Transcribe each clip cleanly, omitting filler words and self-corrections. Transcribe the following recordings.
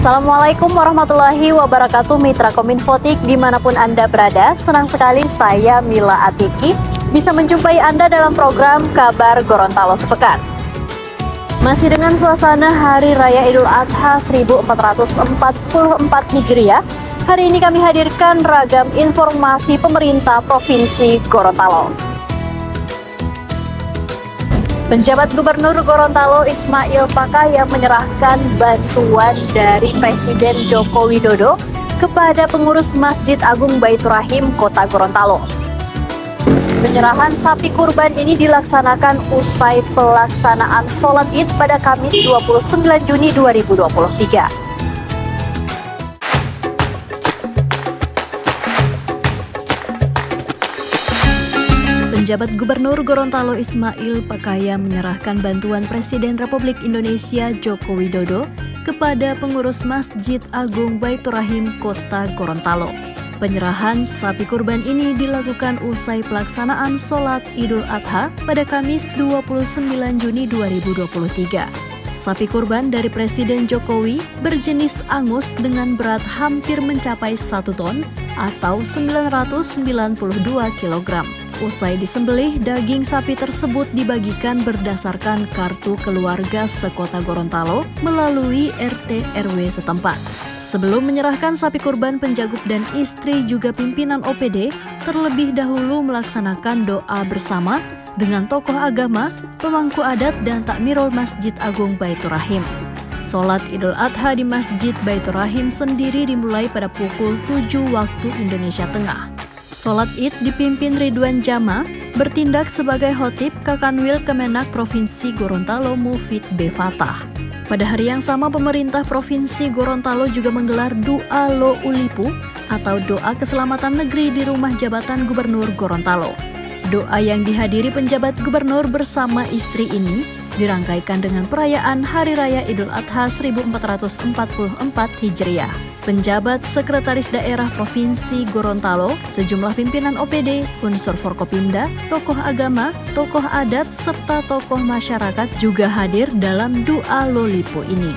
Assalamualaikum warahmatullahi wabarakatuh, Mitra Kominfotik dimanapun Anda berada. Senang sekali saya Mila Atiki bisa menjumpai Anda dalam program Kabar Gorontalo Sepekan. Masih dengan suasana Hari Raya Idul Adha 1444 Hijriah, hari ini kami hadirkan ragam informasi pemerintah Provinsi Gorontalo. Penjabat Gubernur Gorontalo Ismail Pakaya menyerahkan bantuan dari Presiden Joko Widodo kepada pengurus Masjid Agung Baitur Rahim Kota Gorontalo. Penyerahan sapi kurban ini dilaksanakan usai pelaksanaan sholat Id pada Kamis 29 Juni 2023. Penjabat Gubernur Gorontalo Ismail Pakaya menyerahkan bantuan Presiden Republik Indonesia Joko Widodo kepada pengurus Masjid Agung Baitur Rahim Kota Gorontalo. Penyerahan sapi kurban ini dilakukan usai pelaksanaan sholat Idul Adha pada Kamis 29 Juni 2023. Sapi kurban dari Presiden Jokowi berjenis Angus dengan berat hampir mencapai 1 ton atau 992 kg. Usai disembelih, daging sapi tersebut dibagikan berdasarkan kartu keluarga sekota Gorontalo melalui RT RW setempat. Sebelum menyerahkan sapi kurban, penjagut dan istri juga pimpinan OPD terlebih dahulu melaksanakan doa bersama dengan tokoh agama, pemangku adat dan takmirul Masjid Agung Baitur Rahim. Sholat Idul Adha di Masjid Baitur Rahim sendiri dimulai pada pukul 7 waktu Indonesia Tengah. Sholat Id dipimpin Ridwan Jama, bertindak sebagai khotib Kakanwil Kemenak Provinsi Gorontalo Mufid B. Fatah. Pada hari yang sama, pemerintah Provinsi Gorontalo juga menggelar Doa Lo Ulipu atau doa keselamatan negeri di rumah jabatan Gubernur Gorontalo. Doa yang dihadiri penjabat gubernur bersama istri ini dirangkaikan dengan perayaan Hari Raya Idul Adha 1444 Hijriah. Penjabat Sekretaris Daerah Provinsi Gorontalo, sejumlah pimpinan OPD, unsur Forkopimda, tokoh agama, tokoh adat, serta tokoh masyarakat juga hadir dalam Doa Lo Lipu ini.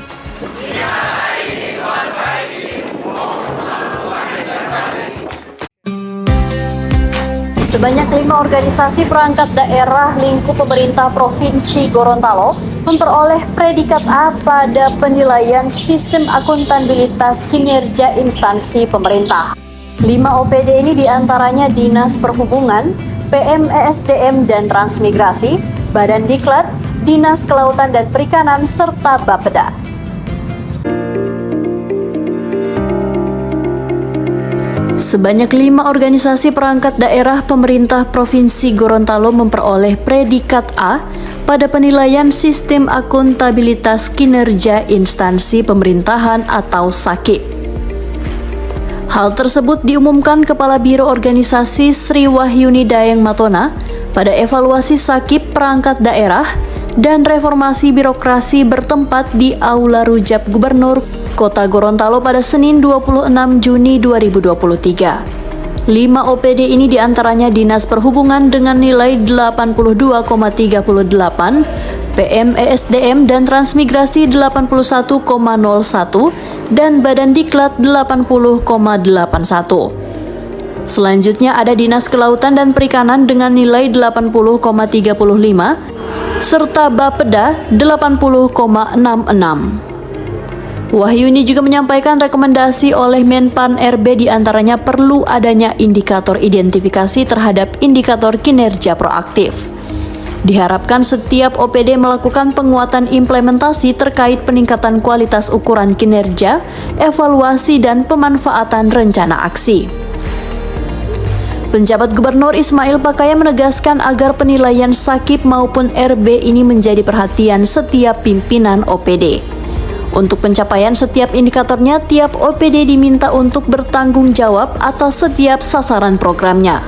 Sebanyak 5 organisasi perangkat daerah lingkup pemerintah Provinsi Gorontalo memperoleh predikat A pada penilaian sistem akuntabilitas kinerja instansi pemerintah. 5 OPD ini diantaranya Dinas Perhubungan, PMESDM dan Transmigrasi, Badan Diklat, Dinas Kelautan dan Perikanan, serta Bapeda. Sebanyak 5 organisasi perangkat daerah pemerintah Provinsi Gorontalo memperoleh predikat A pada penilaian sistem akuntabilitas kinerja instansi pemerintahan atau SAKIP. Hal tersebut diumumkan Kepala Biro Organisasi Sri Wahyuni Dayang Matona pada evaluasi SAKIP perangkat daerah dan reformasi birokrasi bertempat di Aula Rujab Gubernur Kota Gorontalo pada Senin 26 Juni 2023. 5 OPD ini diantaranya Dinas Perhubungan dengan nilai 82,38, PMESDM dan Transmigrasi 81,01, dan Badan Diklat 80,81. Selanjutnya ada Dinas Kelautan dan Perikanan dengan nilai 80,35, serta Bapeda 80,66. Wahyuni juga menyampaikan rekomendasi oleh Menpan RB diantaranya perlu adanya indikator identifikasi terhadap indikator kinerja proaktif. Diharapkan setiap OPD melakukan penguatan implementasi terkait peningkatan kualitas ukuran kinerja, evaluasi dan pemanfaatan rencana aksi. Penjabat Gubernur Ismail Pakaya menegaskan agar penilaian SAKIP maupun RB ini menjadi perhatian setiap pimpinan OPD. Untuk pencapaian setiap indikatornya, tiap OPD diminta untuk bertanggung jawab atas setiap sasaran programnya.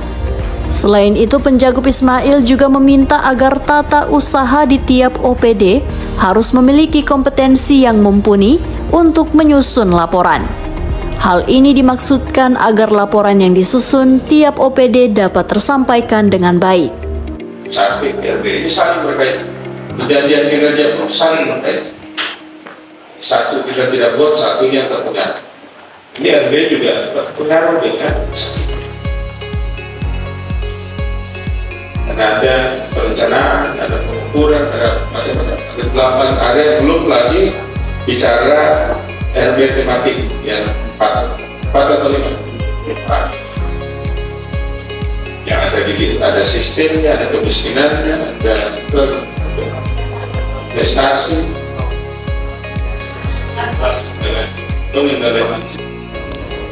Selain itu, Penjagut Ismail juga meminta agar tata usaha di tiap OPD harus memiliki kompetensi yang mumpuni untuk menyusun laporan. Hal ini dimaksudkan agar laporan yang disusun tiap OPD dapat tersampaikan dengan baik. SAKIP RB ini saling berkaitan. Perjanjian kinerja pun saling berkaitan. Satu kita tidak buat, satunya terpengaruh. Ini RB juga terpengaruh dengan karena ada perencanaan, ada pengukuran, ada macam-macam. Ada 8 area, belum lagi bicara RB tematik yang 4 atau 5. Yang ada sistemnya, ada kemiskinannya, ada prestasi.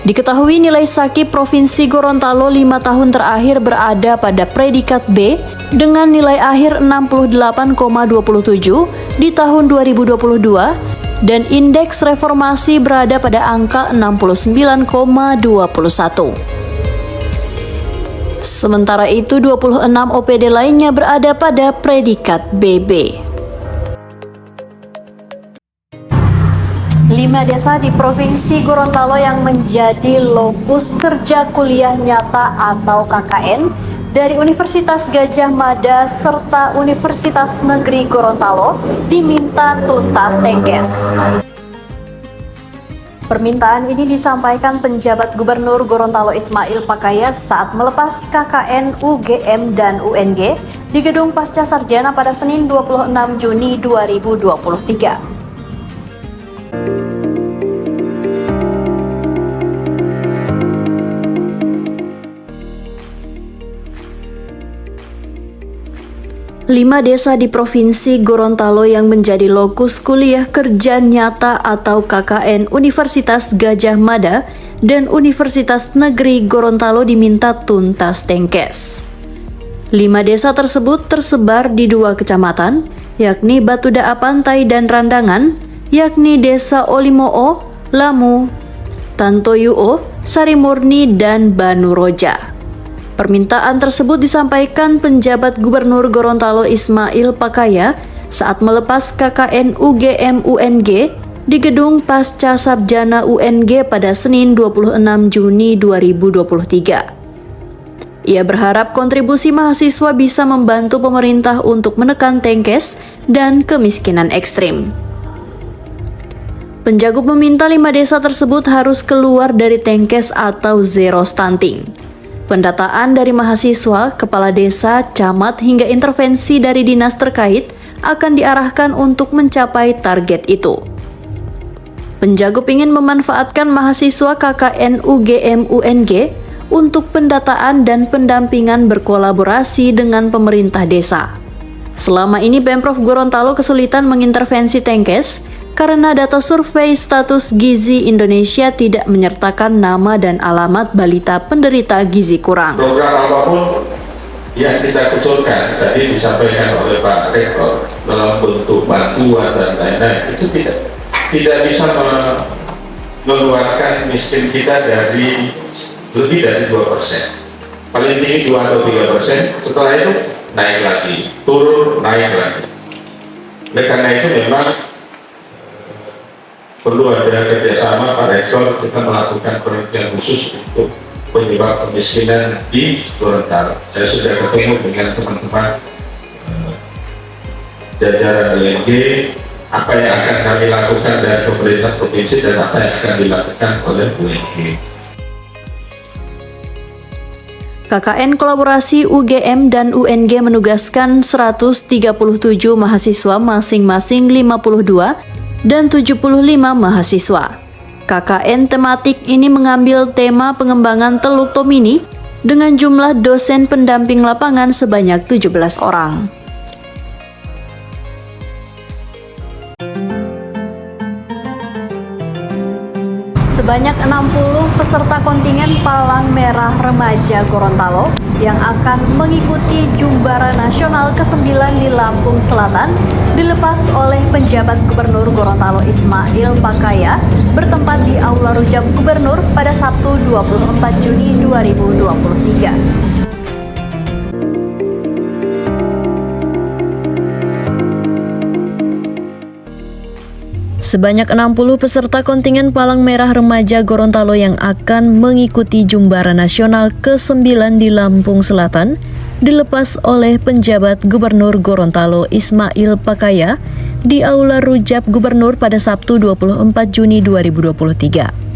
Diketahui nilai SAKI Provinsi Gorontalo 5 tahun terakhir berada pada predikat B dengan nilai akhir 68,27 di tahun 2022 dan indeks reformasi berada pada angka 69,21. Sementara itu 26 OPD lainnya berada pada predikat BB. 5 desa di Provinsi Gorontalo yang menjadi lokus kerja kuliah nyata atau KKN dari Universitas Gadjah Mada serta Universitas Negeri Gorontalo diminta tuntas tengkes. Permintaan ini disampaikan penjabat Gubernur Gorontalo Ismail Pakaya saat melepas KKN UGM dan UNG di Gedung Pasca Sarjana pada Senin 26 Juni 2023. Lima desa di Provinsi Gorontalo yang menjadi lokus kuliah kerja nyata atau KKN Universitas Gadjah Mada dan Universitas Negeri Gorontalo diminta tuntas tengkes. 5 desa tersebut tersebar di 2 kecamatan, yakni Batudaa Pantai dan Randangan, yakni Desa Olimoo, Lamu, Tantoyuo, Sarimurni, dan Banuroja. Permintaan tersebut disampaikan penjabat Gubernur Gorontalo Ismail Pakaya saat melepas KKN UGM UNG di Gedung Pasca Sarjana UNG pada Senin 26 Juni 2023. Ia berharap kontribusi mahasiswa bisa membantu pemerintah untuk menekan tengkes dan kemiskinan ekstrim. Penjagut meminta 5 desa tersebut harus keluar dari tengkes atau zero stunting. Pendataan dari mahasiswa, kepala desa, camat, hingga intervensi dari dinas terkait akan diarahkan untuk mencapai target itu. Penjagut ingin memanfaatkan mahasiswa KKN UGM UNG untuk pendataan dan pendampingan berkolaborasi dengan pemerintah desa. Selama ini Pemprov Gorontalo kesulitan mengintervensi tengkes karena data survei status gizi Indonesia tidak menyertakan nama dan alamat balita penderita gizi kurang. Program apapun yang kita kucurkan tadi disampaikan oleh Pak Rektor dalam bentuk bantuan dan lain-lain itu tidak bisa mengeluarkan miskin kita dari lebih dari 2%. Paling tinggi 2 atau 3%. Setelah itu naik lagi, turun, naik lagi. Oleh karena itu memang perlu ada kerjasama Pak Rektor, kita melakukan penelitian khusus untuk penyebab kemiskinan di Gorontalo. Saya sudah ketemu dengan teman-teman jajaran UNG, apa yang akan kami lakukan dari pemerintah provinsi dan apa yang akan dilakukan oleh UNG. KKN kolaborasi UGM dan UNG menugaskan 137 mahasiswa masing-masing 52 dan 75 mahasiswa. KKN tematik ini mengambil tema pengembangan Teluk Tomini dengan jumlah dosen pendamping lapangan sebanyak 17 orang. Sebanyak 60 peserta kontingen Palang Merah Remaja Gorontalo yang akan mengikuti Jumbara Nasional ke-9 di Lampung Selatan dilepas oleh penjabat Gubernur Gorontalo Ismail Pakaya bertempat di Aula Rujak Gubernur pada Sabtu 24 Juni 2023. Sebanyak 60 peserta kontingen Palang Merah Remaja Gorontalo yang akan mengikuti Jumbara Nasional ke-9 di Lampung Selatan dilepas oleh penjabat Gubernur Gorontalo Ismail Pakaya di Aula Rujab Gubernur pada Sabtu 24 Juni 2023.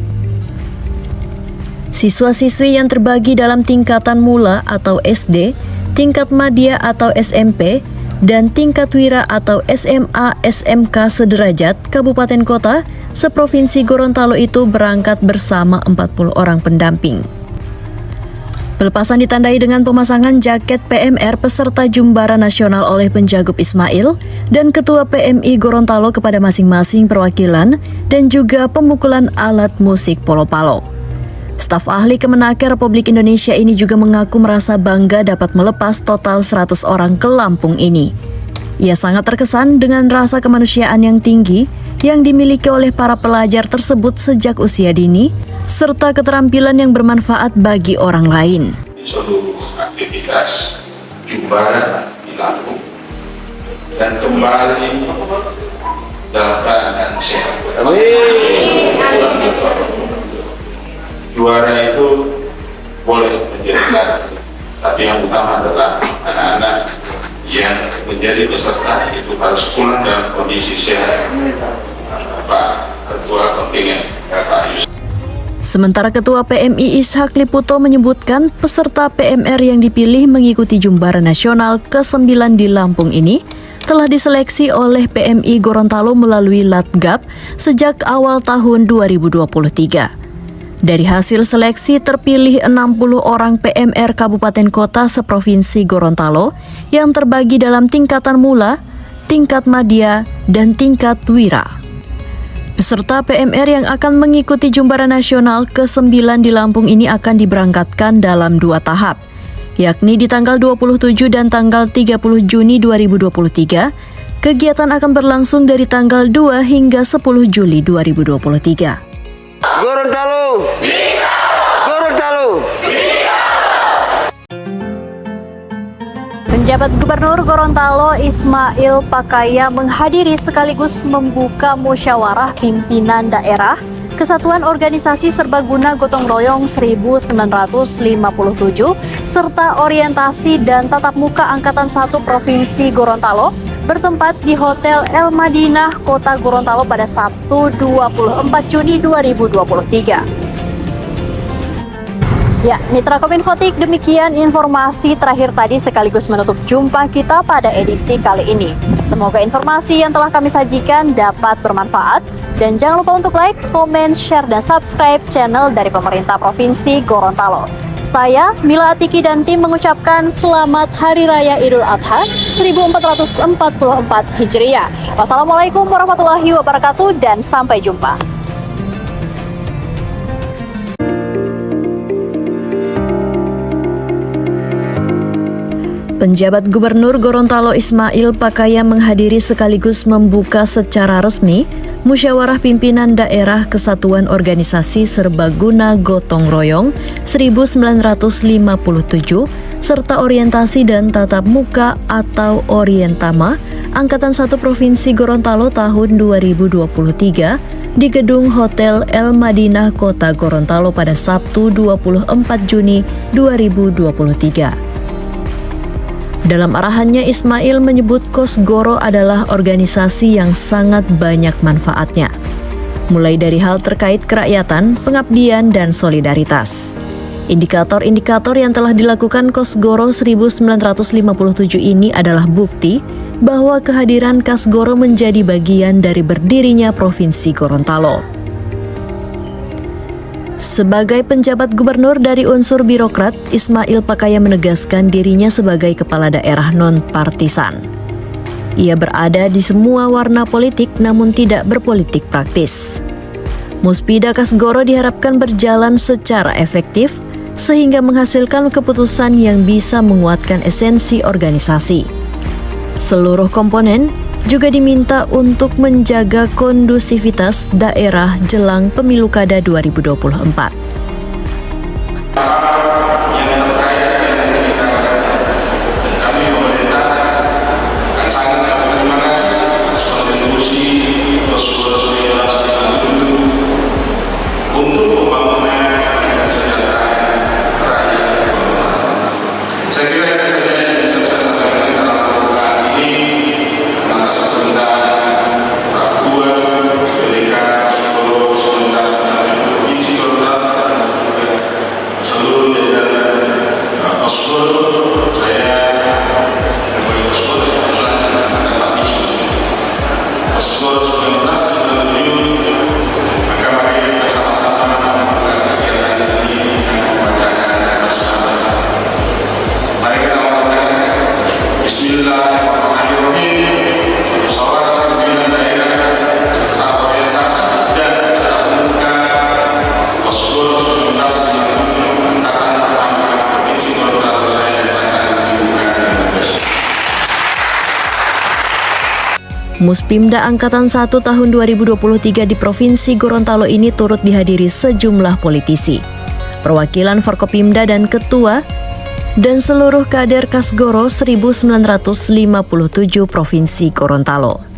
Siswa-siswi yang terbagi dalam tingkatan mula atau SD, tingkat madya atau SMP, dan tingkat wira atau SMA SMK sederajat Kabupaten Kota seprovinsi Gorontalo itu berangkat bersama 40 orang pendamping. Pelepasan ditandai dengan pemasangan jaket PMR peserta Jumbara Nasional oleh Penjagup Ismail dan Ketua PMI Gorontalo kepada masing-masing perwakilan dan juga pemukulan alat musik polo-palo. Staf ahli Kemenaker Republik Indonesia ini juga mengaku merasa bangga dapat melepas total 100 orang ke Lampung ini. Ia sangat terkesan dengan rasa kemanusiaan yang tinggi yang dimiliki oleh para pelajar tersebut sejak usia dini, serta keterampilan yang bermanfaat bagi orang lain. Seluruh aktivitas Jumbara di Lampung dan kembali dalam keadaan sehat. Juara itu boleh menjadi, tapi yang utama adalah anak-anak yang menjadi peserta itu harus pulang dalam kondisi sehat. Pak Ketua Kontingen, Bapak Yusuf. Sementara Ketua PMI Ishak Liputo menyebutkan peserta PMR yang dipilih mengikuti Jumbara Nasional ke-9 di Lampung ini telah diseleksi oleh PMI Gorontalo melalui Latgab sejak awal tahun 2023. Dari hasil seleksi terpilih 60 orang PMR Kabupaten Kota seprovinsi Gorontalo yang terbagi dalam tingkatan mula, tingkat madya, dan tingkat wira. Peserta PMR yang akan mengikuti Jumbara Nasional ke-9 di Lampung ini akan diberangkatkan dalam 2 tahap, yakni di tanggal 27 dan tanggal 30 Juni 2023. Kegiatan akan berlangsung dari tanggal 2 hingga 10 Juli 2023. Gorontalo bisa! Gorontalo bisa! Penjabat Gubernur Gorontalo Ismail Pakaya menghadiri sekaligus membuka musyawarah pimpinan daerah Kesatuan Organisasi Serbaguna Gotong Royong 1957 serta orientasi dan tatap muka Angkatan 1 Provinsi Gorontalo bertempat di Hotel El Madinah, Kota Gorontalo pada Sabtu 24 Juni 2023. Ya, Mitra Kominfotik, demikian informasi terakhir tadi sekaligus menutup jumpa kita pada edisi kali ini. Semoga informasi yang telah kami sajikan dapat bermanfaat dan jangan lupa untuk like, komen, share, dan subscribe channel dari pemerintah Provinsi Gorontalo. Saya, Mila Atiki dan tim mengucapkan selamat Hari Raya Idul Adha 1444 Hijriah. Wassalamualaikum warahmatullahi wabarakatuh dan sampai jumpa. Penjabat Gubernur Gorontalo Ismail Pakaya menghadiri sekaligus membuka secara resmi Musyawarah Pimpinan Daerah Kesatuan Organisasi Serbaguna Gotong Royong 1957 serta orientasi dan tatap muka atau Orientama Angkatan 1 Provinsi Gorontalo tahun 2023 di Gedung Hotel El Madinah Kota Gorontalo pada Sabtu 24 Juni 2023. Dalam arahannya, Ismail menyebut Kosgoro adalah organisasi yang sangat banyak manfaatnya, mulai dari hal terkait kerakyatan, pengabdian, dan solidaritas. Indikator-indikator yang telah dilakukan Kosgoro 1957 ini adalah bukti bahwa kehadiran Kosgoro menjadi bagian dari berdirinya Provinsi Gorontalo. Sebagai penjabat gubernur dari unsur birokrat, Ismail Pakaya menegaskan dirinya sebagai kepala daerah non-partisan. Ia berada di semua warna politik namun tidak berpolitik praktis. Muspida Kosgoro diharapkan berjalan secara efektif sehingga menghasilkan keputusan yang bisa menguatkan esensi organisasi. Seluruh komponen juga diminta untuk menjaga kondusivitas daerah jelang Pemilu Kada 2024. Muspimda Angkatan 1 tahun 2023 di Provinsi Gorontalo ini turut dihadiri sejumlah politisi, perwakilan Forkopimda dan Ketua, dan seluruh kader Kasgoro 1957 Provinsi Gorontalo.